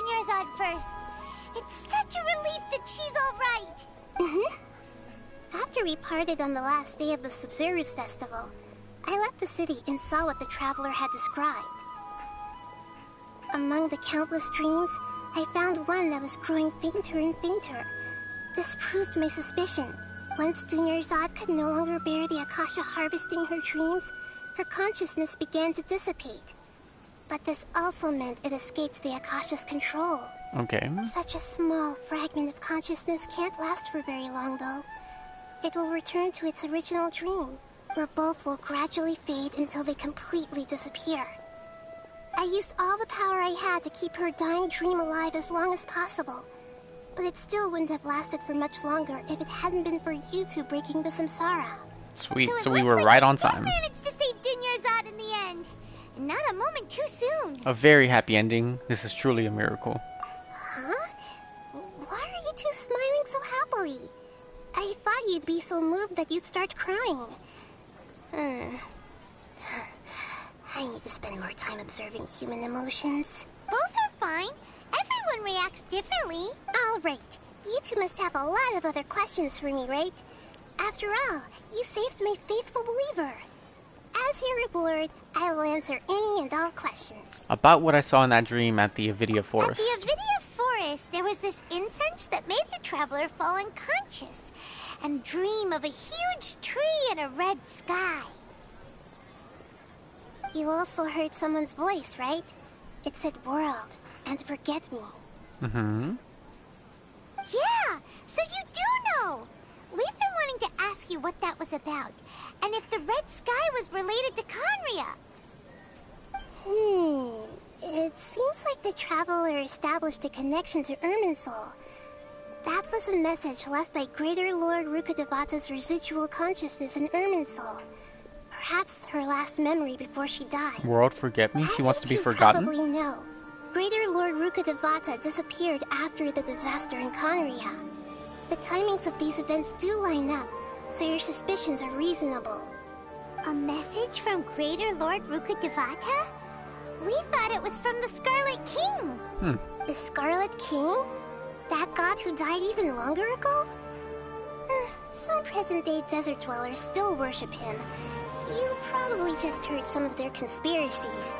Dunyarzad first. It's such a relief that she's alright. After we parted on the last day of the Sumeru's festival, I left the city and saw what the traveler had described. Among the countless dreams, I found one that was growing fainter and fainter. This proved my suspicion. Once Dunyarzad could no longer bear the Akasha harvesting her dreams, her consciousness began to dissipate. But this also meant it escaped the Akasha's control. Okay. Such a small fragment of consciousness can't last for very long, though. It will return to its original dream, where both will gradually fade until they completely disappear. I used all the power I had to keep her dying dream alive as long as possible. But it still wouldn't have lasted for much longer if it hadn't been for you two breaking the samsara. Sweet, so we were right on time. You managed to save Dunyarzad in the end. And not a moment too soon. A very happy ending. This is truly a miracle. Huh? Why are you two smiling so happily? I thought you'd be so moved that you'd start crying. I need to spend more time observing human emotions. Both are fine. Everyone reacts differently. All right. You two must have a lot of other questions for me, right? After all, you saved my faithful believer. As your reward, I will answer any and all questions. About what I saw in that dream at the Avidia Forest. At the Avidia Forest, there was this incense that made the traveler fall unconscious and dream of a huge tree and a red sky. You also heard someone's voice, right? It said world and forget me. Mm-hmm. Yeah, so you do know. We've been wanting to ask you what that was about, and if the red sky was related to Conria. It seems like the traveler established a connection to Irminsul. That was a message left by Greater Lord Rukkhadevata's residual consciousness in Irminsul. Perhaps her last memory before she died. World forget me? She wants to be As you forgotten? probably know, Greater Lord Rukkhadevata disappeared after the disaster in Conria. The timings of these events do line up, so your suspicions are reasonable. A message from Greater Lord Rukkhadevata? We thought it was from the Scarlet King. The Scarlet King? That god who died even longer ago? Some present-day desert dwellers still worship him. You probably just heard some of their conspiracies.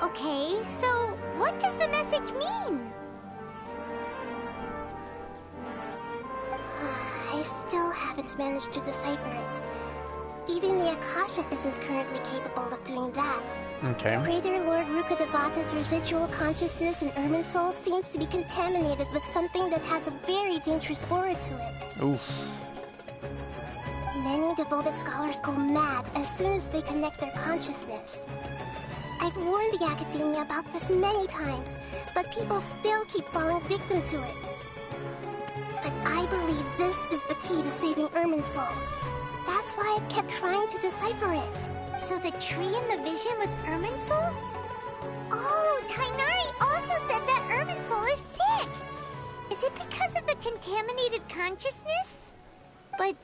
Okay, so what does the message mean? I still haven't managed to decipher it. Even the Akasha isn't currently capable of doing that. Okay. Greater Lord Rukkhadevata's residual consciousness in Irminsul seems to be contaminated with something that has a very dangerous aura to it. Oof. Many devoted scholars go mad as soon as they connect their consciousness. I've warned the Academia about this many times, but people still keep falling victim to it. But I believe this is the key to saving Irminsul. That's why I've kept trying to decipher it. So the tree in the vision was Irminsul? Oh, Tainari also said that Irminsul is sick. Is it because of the contaminated consciousness? But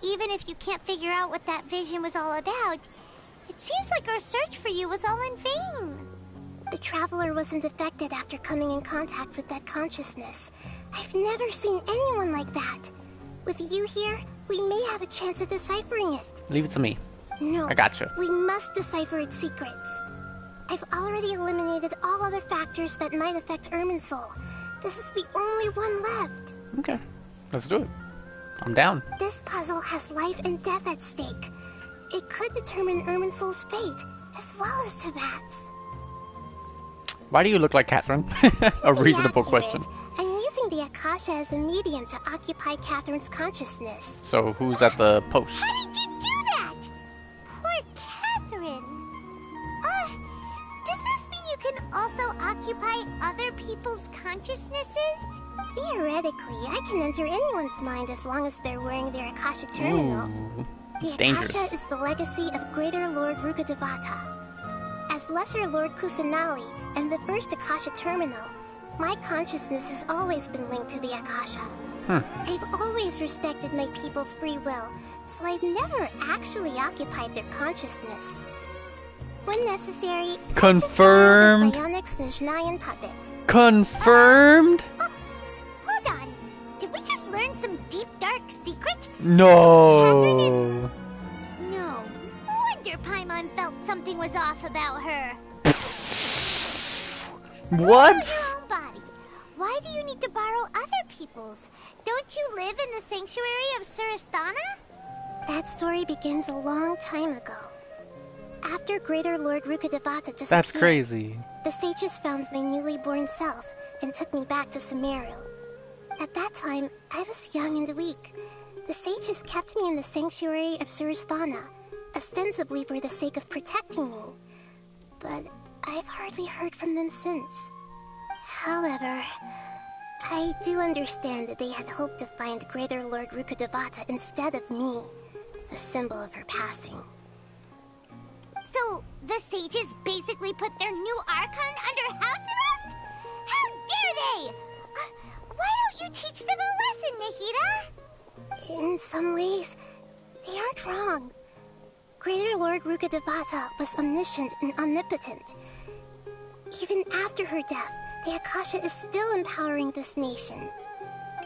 even if you can't figure out what that vision was all about, it seems like our search for you was all in vain. The traveler wasn't affected after coming in contact with that consciousness. I've never seen anyone like that. With you here, we may have a chance at deciphering it. Leave it to me. No, I gotcha. We must decipher its secrets. I've already eliminated all other factors that might affect Irminsul. This is the only one left. Okay, let's do it. I'm down. This puzzle has life and death at stake. It could determine Irminsul's fate, as well as Tevat's. Why do you look like Catherine? A reasonable question. I'm using the Akasha as a medium to occupy Catherine's consciousness. So who's at the post? How did you do that? Poor Catherine. Does this mean you can also occupy other people's consciousnesses? Theoretically, I can enter anyone's mind as long as they're wearing their Akasha terminal. Ooh, The dangerous. Akasha is the legacy of Greater Lord Rukkhadevata. As Lesser Lord Kusanali and the first Akasha terminal, my consciousness has always been linked to the Akasha. I've always respected my people's free will, so I've never actually occupied their consciousness. When necessary, Confirmed. I just borrow this bionic Snezhnayan puppet. Confirmed. Hold on. Did we just learn some deep, dark secret? No. No wonder Paimon felt something was off about her. What? About your own body. Why do you need to borrow other people's? Don't you live in the sanctuary of Suristana? That story begins a long time ago. After Greater Lord Rukkhadevata disappeared, That's crazy. the sages found my newly born self and took me back to Sumeru. At that time, I was young and weak. The sages kept me in the sanctuary of Suristana, ostensibly for the sake of protecting me. But I've hardly heard from them since. However, I do understand that they had hoped to find Greater Lord Rukkhadevata instead of me, a symbol of her passing. So, the sages basically put their new Archon under house arrest? How dare they! Why don't you teach them a lesson, Nahida? In some ways, they aren't wrong. Greater Lord Rukkhadevata was omniscient and omnipotent. Even after her death, the Akasha is still empowering this nation.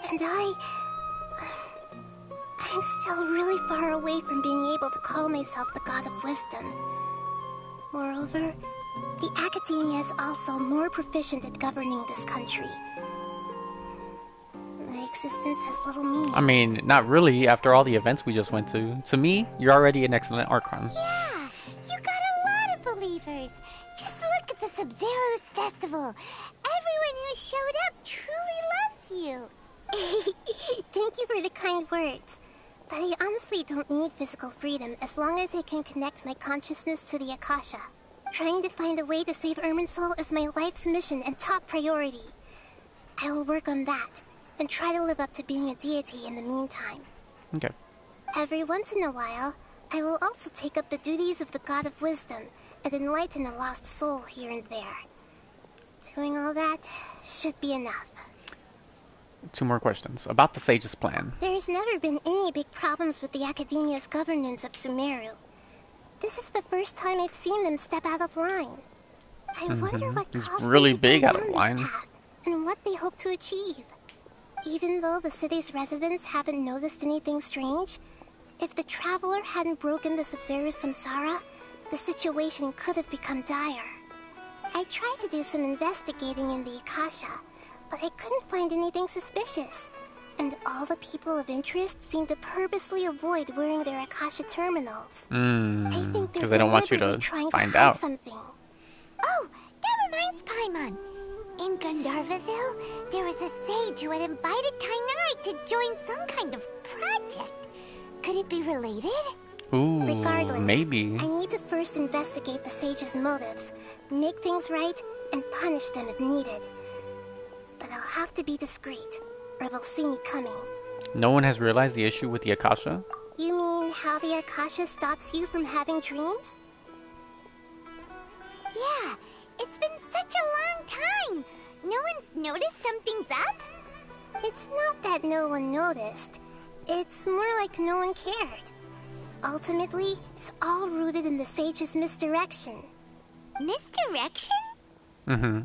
And I'm still really far away from being able to call myself the God of Wisdom. Moreover, the Academia is also more proficient at governing this country. My existence has little meaning. I mean, not really after all the events we just went to. To me, you're already an excellent Archon. Yeah, you got a lot of believers. Just look at the Sub-Zero's festival. Everyone who showed up truly loves you. Thank you for the kind words. But I honestly don't need physical freedom as long as I can connect my consciousness to the Akasha. Trying to find a way to save Irminsul is my life's mission and top priority. I will work on that, and try to live up to being a deity in the meantime. Okay. Every once in a while, I will also take up the duties of the God of Wisdom and enlighten a lost soul here and there. Doing all that should be enough. 2 more questions. About the Sage's plan. There's never been any big problems with the Academia's governance of Sumeru. This is the first time I've seen them step out of line. I wonder what It's caused really them to big go out of down line. this path, and what they hope to achieve. Even though the city's residents haven't noticed anything strange, if the Traveler hadn't broken the Sub-Zero samsara, the situation could have become dire. I tried to do some investigating in the Akasha, but I couldn't find anything suspicious. And all the people of interest seem to purposely avoid wearing their Akasha terminals. I think they're Because they don't want you deliberately to trying find to hide out. something. Oh, that reminds Paimon. In Gandharvaville, there was a sage who had invited Tainari to join some kind of project. Could it be related? Ooh, Regardless, maybe. I need to first investigate the sage's motives, make things right, and punish them if needed. But I'll have to be discreet, or they'll see me coming. No one has realized the issue with the Akasha? You mean how the Akasha stops you from having dreams? Yeah, it's been such a long time. No one's noticed something's up? It's not that no one noticed. It's more like no one cared. Ultimately, it's all rooted in the sage's misdirection. Misdirection? Mm-hmm.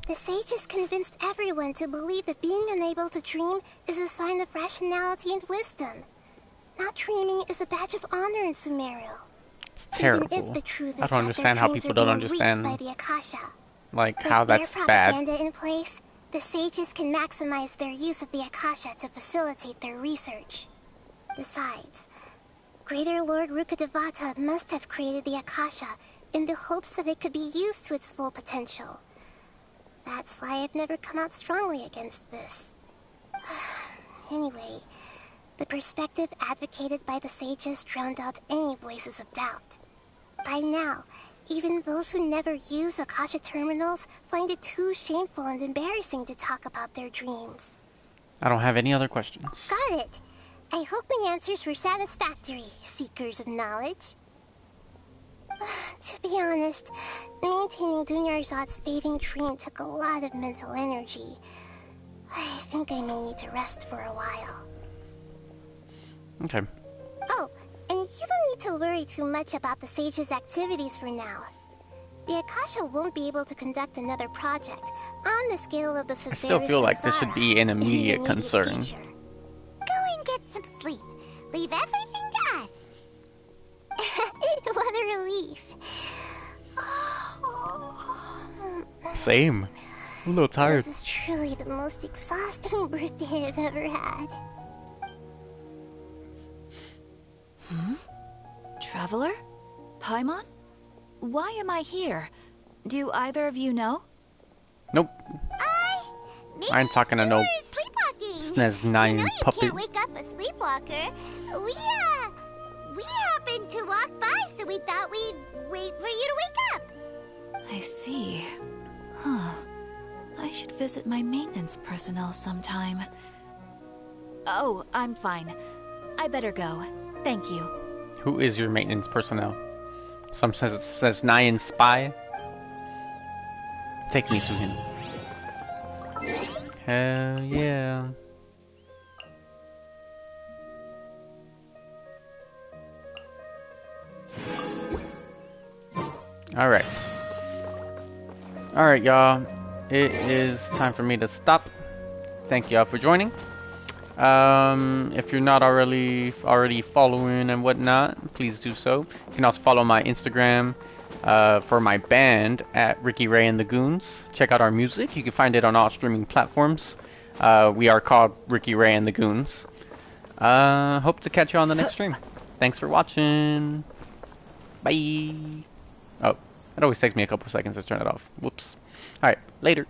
The sages convinced everyone to believe that being unable to dream is a sign of rationality and wisdom. Not dreaming is a badge of honor in Sumeru. It's terrible. Even if the truth is I don't understand that how their dreams people are don't being reaped understand by the Akasha. like With how their that's bad. propaganda in place, the sages can maximize their use of the Akasha to facilitate their research. Besides, Greater Lord Rukkhadevata must have created the Akasha in the hopes that it could be used to its full potential. That's why I've never come out strongly against this. Anyway, the perspective advocated by the sages drowned out any voices of doubt. By now, even those who never use Akasha terminals find it too shameful and embarrassing to talk about their dreams. I don't have any other questions. Got it. I hope my answers were satisfactory, seekers of knowledge. To be honest, maintaining Dunyarzad's fading dream took a lot of mental energy. I think I may need to rest for a while. Okay. Oh, and you don't need to worry too much about the Sage's activities for now. The Akasha won't be able to conduct another project on the scale of the Sumeru I still feel like this should be an immediate concern. future. Go and get some sleep. Leave everything to us. What a relief. Same. I'm a little tired. This is truly the most exhausting birthday I've ever had. Traveler? Paimon? Why am I here? Do either of you know? Nope. Maybe I ain't talking to no you were sleepwalking. SNES 9 you know you puppet. can't wake up a sleepwalker. We happened to walk by, so we thought we'd wait for you to wake up. I see. Huh. I should visit my maintenance personnel sometime. Oh, I'm fine. I better go. Thank you. Who is your maintenance personnel? Some says Nyan Spy. Take me to him. Hell yeah. Alright. Alright, y'all. It is time for me to stop. Thank y'all for joining. If you're not already following and whatnot, please do so. You can also follow my Instagram for my band at RickyRay and the Goons. Check out our music. You can find it on all streaming platforms. We are called RickyRay and the Goons. Hope to catch you on the next stream. Thanks for watching. Bye. Oh, it always takes me a couple seconds to turn it off. Whoops. Alright, later.